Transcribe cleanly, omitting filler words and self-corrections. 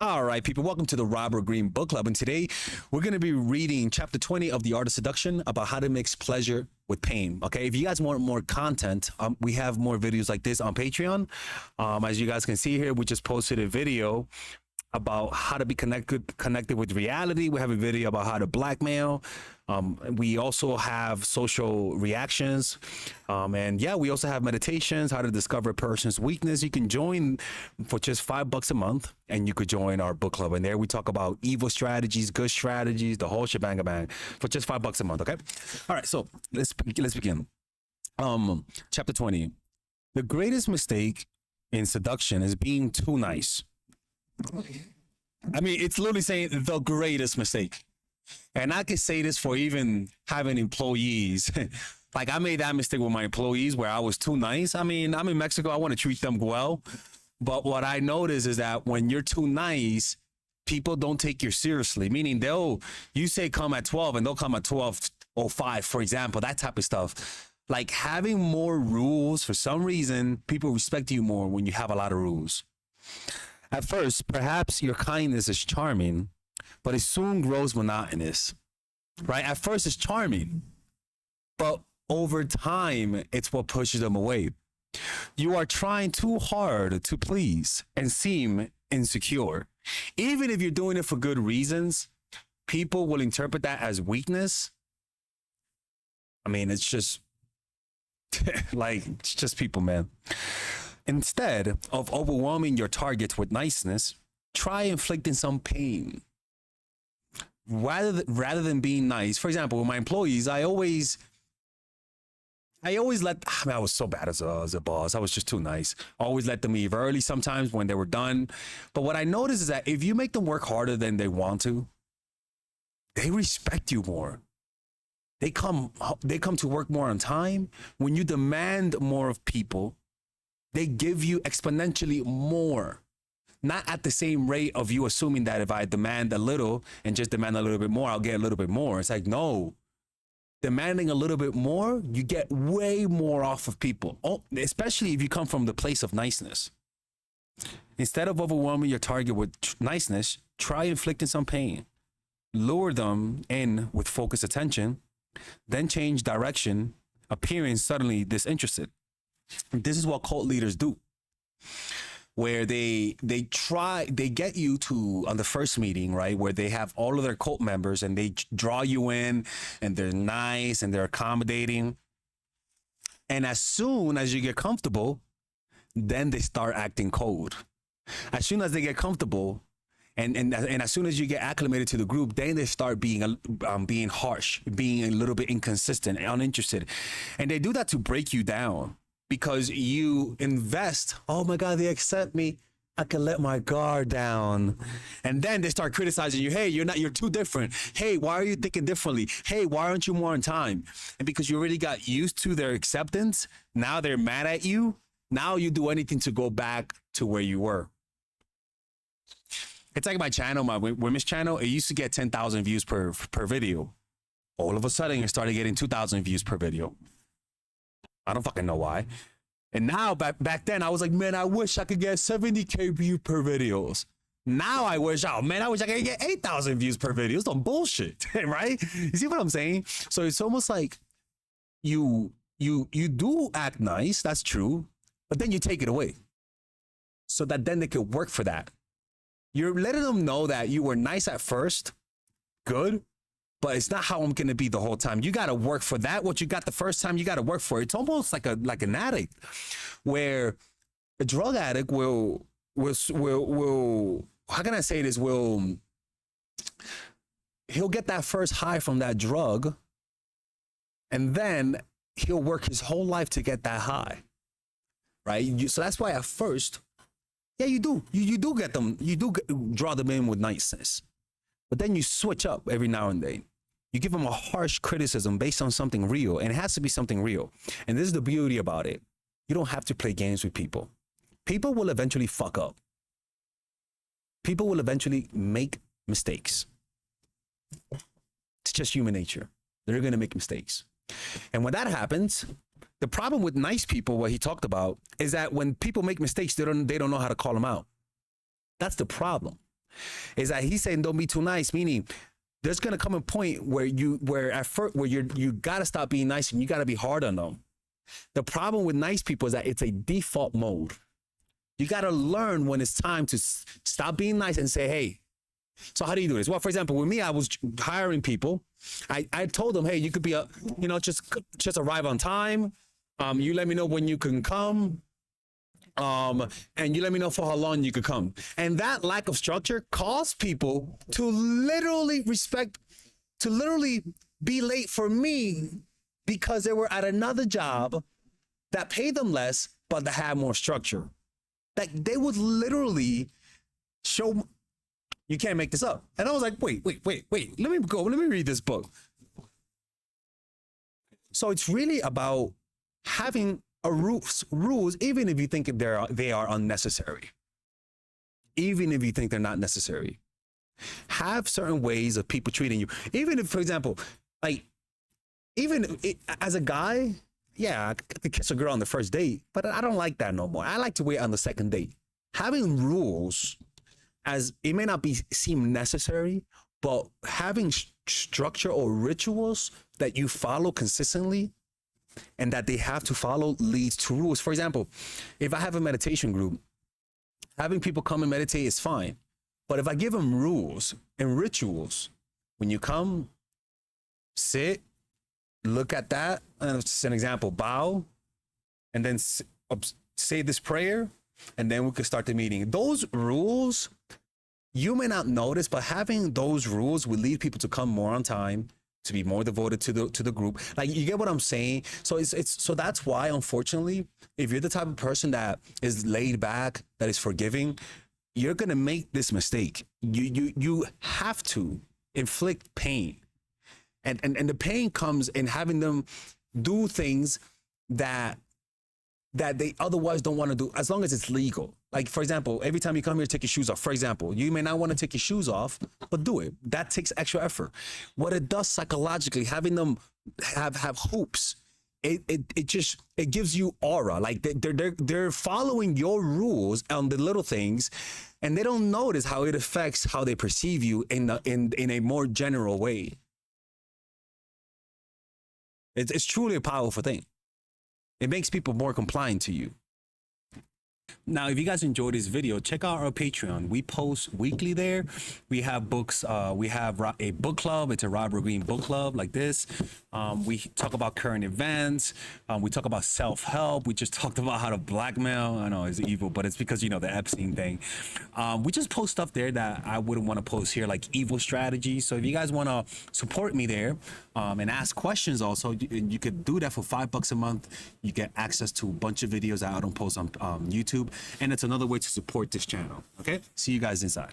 All right, people, welcome to the Robert Greene Book Club. And today we're going to be reading chapter 20 of The Art of Seduction about how to mix pleasure with pain. Okay, if you guys want more content, we have more videos like this on Patreon. As you guys can see here, we just posted a video about how to be connected with reality. We have a video about how to blackmail. We also have social reactions. And yeah, we also have meditations, how to discover a person's weakness. You can join for just $5 a month and you could join our book club. And there we talk about evil strategies, good strategies, the whole shebang bang for just $5 a month. Okay. All right. So let's begin. Chapter 20. The greatest mistake in seduction is being too nice. I mean, it's literally saying the greatest mistake. And I could say this for even having employees. Like, I made that mistake with my employees where I was too nice. I mean, I'm in Mexico. I want to treat them well. But what I notice is that when you're too nice, people don't take you seriously. Meaning you say come at 12 and they'll come at 12:05, for example, that type of stuff. Like, having more rules, for some reason, people respect you more when you have a lot of rules. At first, perhaps your kindness is charming, but it soon grows monotonous, right? At first, it's charming, but over time, it's what pushes them away. You are trying too hard to please and seem insecure. Even if you're doing it for good reasons, people will interpret that as weakness. I mean, it's just it's just people, man. Instead of overwhelming your targets with niceness, try inflicting some pain. Rather than being nice. For example, with my employees, I always I was so bad as a boss. I was just too nice. I always let them leave early sometimes when they were done. But what I noticed is that if you make them work harder than they want to, they respect you more. They come to work more on time. When you demand more of people, they give you exponentially more. Not at the same rate of you assuming that if I demand a little and just demand a little bit more, I'll get a little bit more. It's like, no. Demanding a little bit more, you get way more off of people, especially if you come from the place of niceness. Instead of overwhelming your target with niceness, try inflicting some pain. Lure them in with focused attention, then change direction, appearing suddenly disinterested. This is what cult leaders do, where they get you to, on the first meeting, right, where they have all of their cult members and they draw you in and they're nice and they're accommodating. And as soon as you get comfortable, then they start acting cold. As soon as they get comfortable and as soon as you get acclimated to the group, then they start being harsh, being a little bit inconsistent, uninterested. And they do that to break you down. Because you invest, oh my God, they accept me, I can let my guard down. And then they start criticizing you. Hey, you're too different. Hey, why are you thinking differently? Hey, why aren't you more on time? And because you already got used to their acceptance, now they're mad at you. Now you do anything to go back to where you were. It's like my channel, my women's channel. It used to get 10,000 views per video. All of a sudden, it started getting 2,000 views per video. I don't fucking know why. And now back then I was like, man, I wish I could get 70K views per videos. Now I wish I could get 8,000 views per video. It's some bullshit, right? You see what I'm saying? So it's almost like you do act nice, that's true, but then you take it away so that then they could work for that. You're letting them know that you were nice at first, good, but it's not how I'm going to be the whole time. You got to work for that. What you got the first time, you got to work for it. It's almost like an addict, where a drug addict will how can I say this? He'll get that first high from that drug, and then he'll work his whole life to get that high, right? So that's why at first, yeah, you do get them. You do draw them in with niceness, but then you switch up every now and then. You give them a harsh criticism based on something real, and it has to be something real. And this is the beauty about it. You don't have to play games with people. People will eventually fuck up. People will eventually make mistakes. It's just human nature. They're going to make mistakes. And when that happens, the problem with nice people, what he talked about, is that when people make mistakes, they don't know how to call them out. That's the problem. Is that he's saying don't be too nice, meaning there's gonna come a point where you gotta stop being nice and you gotta be hard on them. The problem with nice people is that it's a default mode. You gotta learn when it's time to stop being nice and say, hey. So how do you do this? Well, for example, with me, I was hiring people. I told them, hey, you could be just arrive on time. You let me know when you can come. And you let me know for how long you could come. And that lack of structure caused people to literally be late for me because they were at another job that paid them less, but that had more structure. Like they would literally show, you can't make this up. And I was like, wait. Let me read this book. So it's really about having rules, even if you think they are unnecessary. Even if you think they're not necessary. Have certain ways of people treating you. Even if, for example, as a guy, yeah, I could kiss a girl on the first date, but I don't like that no more. I like to wait on the second date. Having rules, as it may not seem necessary, but having structure or rituals that you follow consistently and that they have to follow leads to rules. For example, if I have a meditation group, having people come and meditate is fine. But if I give them rules and rituals, when you come, sit, look at that, and it's just an example, bow, and then say this prayer, and then we could start the meeting. Those rules, you may not notice, but having those rules will lead people to come more on time, to be more devoted to the group. Like, you get what I'm saying? So so that's why, unfortunately, if you're the type of person that is laid back, that is forgiving, you're gonna make this mistake. You have to inflict pain. And the pain comes in having them do things that they otherwise don't want to do, as long as it's legal. Like, for example, every time you come here, take your shoes off. For example, you may not want to take your shoes off, but do it. That takes extra effort. What it does psychologically, having them have hoops, it gives you aura. Like they're following your rules on the little things, and they don't notice how it affects how they perceive you in a more general way. It's truly a powerful thing. It makes people more compliant to you. Now, if you guys enjoyed this video, check out our Patreon. We post weekly there. We have books. We have a book club. It's a Robert Greene book club like this. We talk about current events. We talk about self-help. We just talked about how to blackmail. I know it's evil, but it's because, the Epstein thing. We just post stuff there that I wouldn't want to post here, like evil strategies. So if you guys want to support me there and ask questions also, you could do that for $5 a month. You get access to a bunch of videos that I don't post on YouTube. And it's another way to support this channel. Okay? See you guys inside.